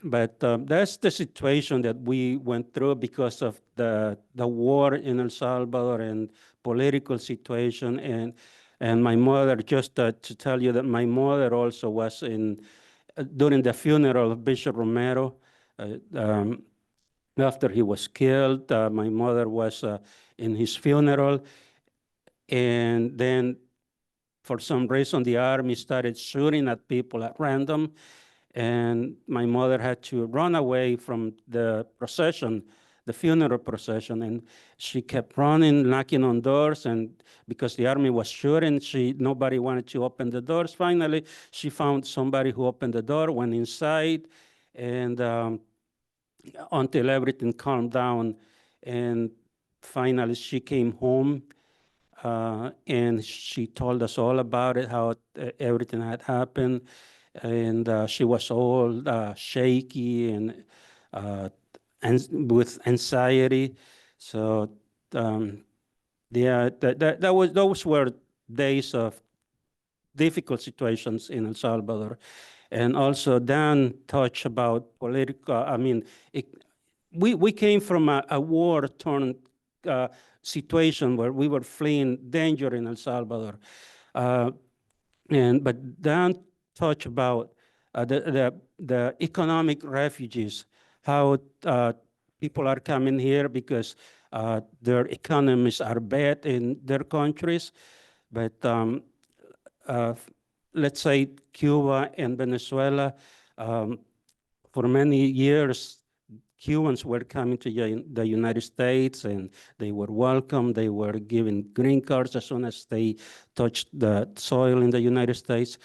[SPEAKER 5] but that's the situation that we went through because of the war in El Salvador and political situation. And my mother, just to tell you that my mother also was during the funeral of Bishop Romero. After he was killed, my mother was in his funeral. And then for some reason, the army started shooting at people at random. And my mother had to run away from the procession, the funeral procession. And she kept running, knocking on doors. And because the army was shooting, nobody wanted to open the doors. Finally, she found somebody who opened the door, went inside, and until everything calmed down. And finally, she came home. And she told us all about it, how everything had happened. And she was all shaky and with anxiety. So yeah, those were days of difficult situations in El Salvador. And also Dan touched about political, I mean, we came from a war-torn situation where we were fleeing danger in El Salvador. But Dan touched about the economic refugees, how people are coming here because their economies are bad in their countries. But let's say Cuba and Venezuela, for many years, Cubans were coming to the United States and they were welcome. They were given green cards as soon as they touched the soil in the United States.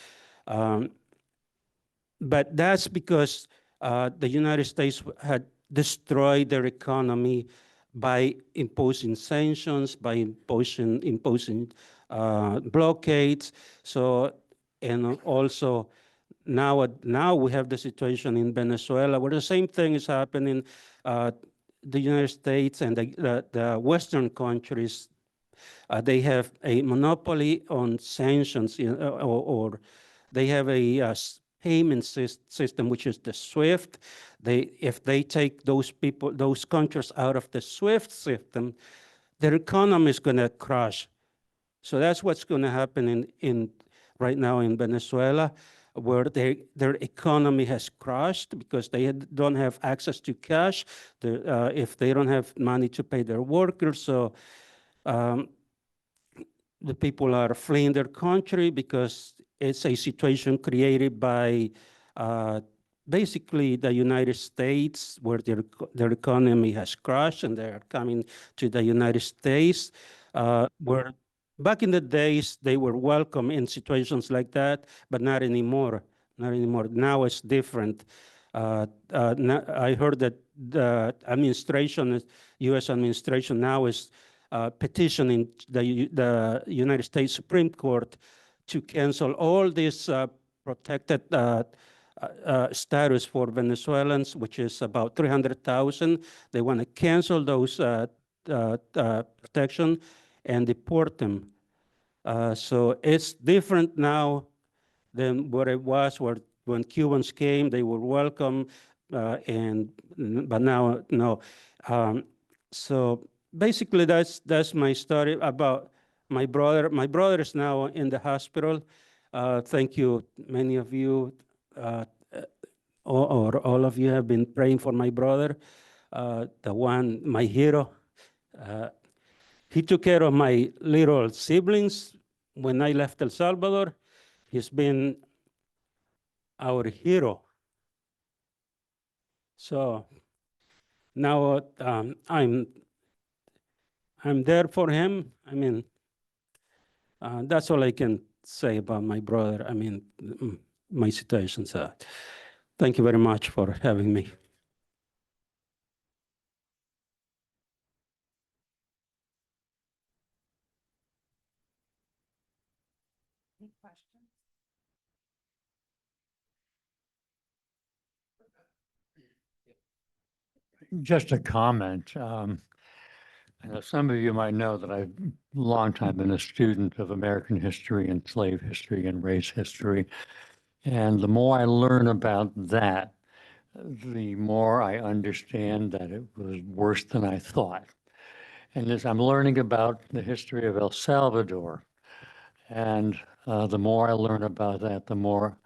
[SPEAKER 5] But that's because the United States had destroyed their economy by imposing sanctions, by imposing blockades. So, and also now we have the situation in Venezuela where the same thing is happening. The United States and the Western countries, they have a monopoly on sanctions, or they have a payment system, which is the SWIFT. If they take those countries out of the SWIFT system, their economy is going to crash. So that's what's going to happen right now in Venezuela, where their economy has crashed because they don't have access to cash, if they don't have money to pay their workers. So the people are fleeing their country because it's a situation created by basically the United States, where their economy has crashed and they're coming to the United States, where back in the days, they were welcome in situations like that, but not anymore. Not anymore. Now it's different. I heard that the administration, U.S. administration, now is petitioning the United States Supreme Court to cancel all this protected status for Venezuelans, which is about 300,000. They want to cancel those protection and deport them. So it's different now than what it was when Cubans came. They were welcome, but now no. So basically, that's my story about my brother. My brother is now in the hospital. Thank you, many of you, or all of you have been praying for my brother, my hero. He took care of my little siblings when I left El Salvador. He's been our hero. So now I'm there for him. I mean, that's all I can say about my brother. I mean, my situation. So thank you very much for having me.
[SPEAKER 2] Any questions?
[SPEAKER 6] Just a comment. I know some of you might know that I've long time been a student of American history and slave history and race history. And the more I learn about that, the more I understand that it was worse than I thought. And as I'm learning about the history of El Salvador, and the more I learn about that, the more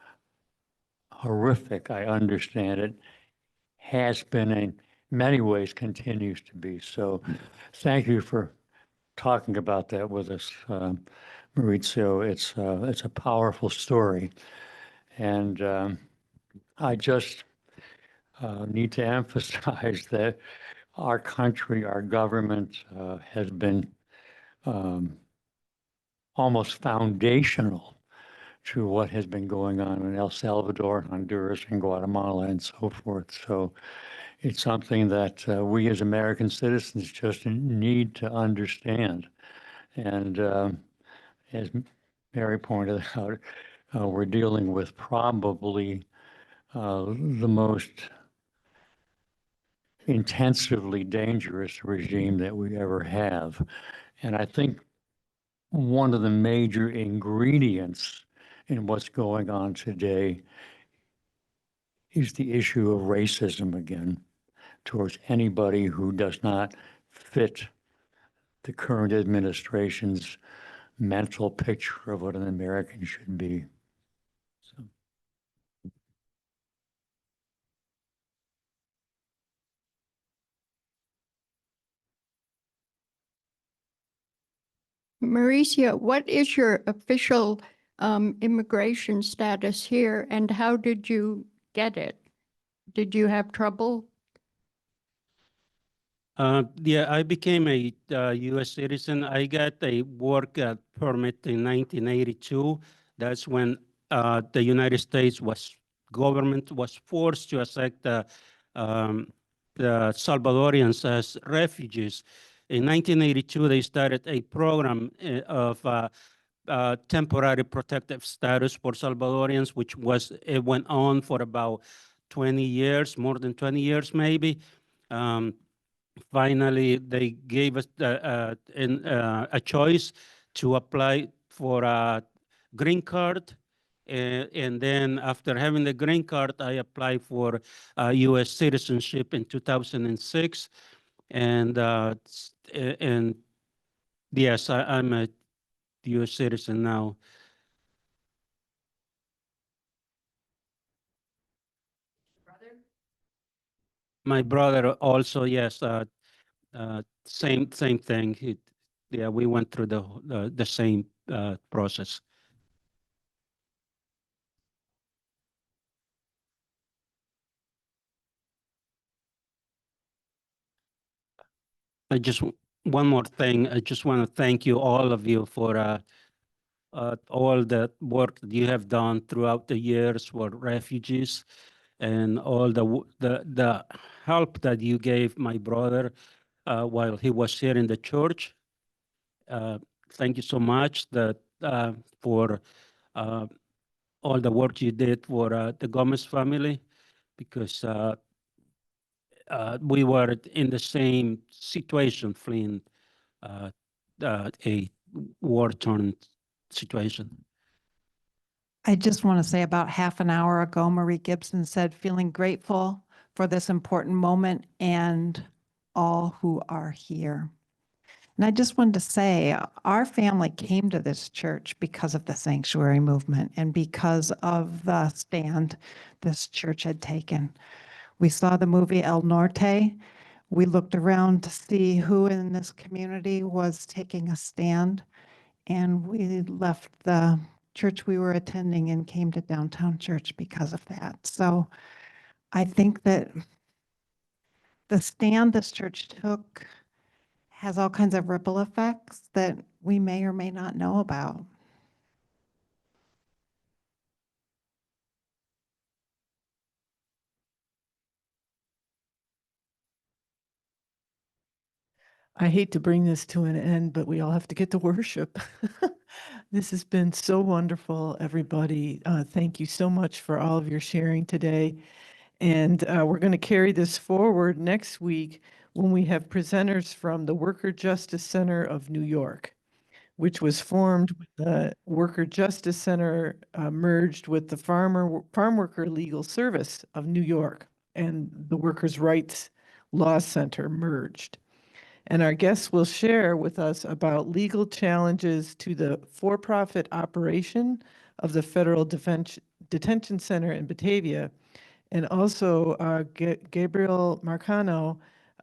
[SPEAKER 6] horrific I understand it has been in many ways continues to be. So thank you for talking about that with us, Mauricio. It's a powerful story. And I just need to emphasize that our country, our government has been almost foundational to what has been going on in El Salvador, Honduras, and Guatemala, and so forth. So it's something that we as American citizens just need to understand. And as Mary pointed out, we're dealing with probably the most intensively dangerous regime that we ever have. And I think one of the major ingredients in what's going on today is the issue of racism again towards anybody who does not fit the current administration's mental picture of what an American should be. So.
[SPEAKER 7] Mauricio, what is your official immigration status here and how did you get it? Did you have trouble?
[SPEAKER 5] Yeah, I became a U.S. citizen. I got a work permit in 1982. That's when the United States government was forced to accept the Salvadorians as refugees. In 1982, they started a program of temporary protective status for Salvadorians, which it went on for about 20 years, more than 20 years maybe. Finally, they gave us a choice to apply for a green card. And then after having the green card, I applied for U.S. citizenship in 2006. And yes, I'm a U.S. citizen now. My brother also, yes, same thing. Yeah, we went through the same process. One more thing. I just want to thank you, all of you, for all the work that you have done throughout the years for refugees, and all the help that you gave my brother while he was here in the church. Thank you so much for all the work you did for the Gomez family, because we were in the same situation, fleeing a war-torn situation.
[SPEAKER 8] I just want to say about half an hour ago, Marie Gibson said, feeling grateful for this important moment and all who are here. And I just wanted to say, our family came to this church because of the sanctuary movement and because of the stand this church had taken. We saw the movie El Norte. We looked around to see who in this community was taking a stand, and we left the church we were attending and came to Downtown Church because of that. So I think that the stand this church took has all kinds of ripple effects that we may or may not know about.
[SPEAKER 9] I hate to bring this to an end, but we all have to get to worship. This has been so wonderful, everybody. Thank you so much for all of your sharing today. And we're going to carry this forward next week when we have presenters from the Worker Justice Center of New York, which was formed with the Worker Justice Center merged with the Farm Worker Legal Service of New York, and the Workers' Rights Law Center merged. And our guests will share with us about legal challenges to the for-profit operation of the Federal Detention Center in Batavia. And also Gabriel Marcano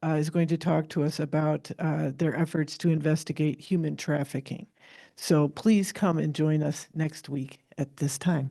[SPEAKER 9] is going to talk to us about their efforts to investigate human trafficking. So please come and join us next week at this time.